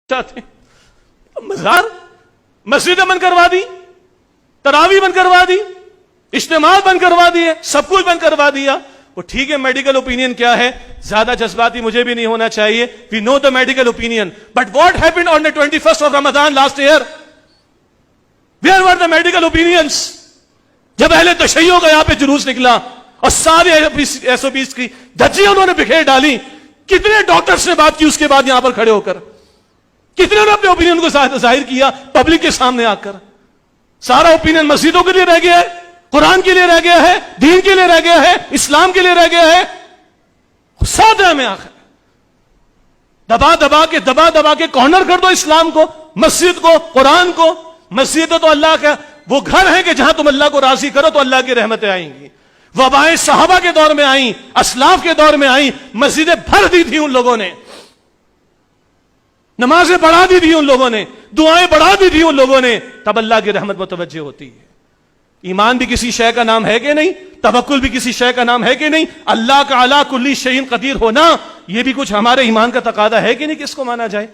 چاہتے ہیں مزار مسجدیں بند کروا دی، تراویح بند کروا دی، اجتماع بند کروا دیے، سب کچھ بند کروا دیا. وہ ٹھیک ہے میڈیکل اوپینین کیا ہے، زیادہ جذباتی مجھے بھی نہیں ہونا چاہیے. We know the medical opinion, but what happened on the 21st of Ramadan last year? Where were the medical opinions? جب اہل تشیع کا یہاں پہ جلوس نکلا اور سارے ایس او پیز کی دھجیاں انہوں نے بکھیر ڈالی، کتنے ڈاکٹرز نے بات کی اس کے بعد یہاں پر کھڑے ہو کر؟ کتنے نے اپنے اوپینین کو ظاہر کیا پبلک کے سامنے آ کر؟ سارا اوپینین مسجدوں کے لیے رہ گیا ہے، قرآن کے لیے رہ گیا ہے، دین کے لیے رہ گیا ہے، اسلام کے لیے رہ گیا ہے. ساتھ ہے ہمیں آخر دبا دبا کے کارنر کر دو اسلام کو، مسجد کو، قرآن کو. مسجد تو اللہ کا وہ گھر ہے کہ جہاں تم اللہ کو راضی کرو تو اللہ کی رحمتیں آئیں گی. وبائیں صحابہ کے دور میں آئیں، اسلاف کے دور میں آئیں، مسجدیں بھر دی تھی ان لوگوں نے، نمازیں بڑھا دی تھی ان لوگوں نے، دعائیں بڑھا دی تھی ان لوگوں نے. تب اللہ کی رحمت متوجہ ہوتی ہے. ایمان بھی کسی شے کا نام ہے کہ نہیں؟ توکل بھی کسی شے کا نام ہے کہ نہیں؟ اللہ کا علی کل شیء قدیر ہونا یہ بھی کچھ ہمارے ایمان کا تقاضا ہے کہ نہیں کہ اس کو مانا جائے؟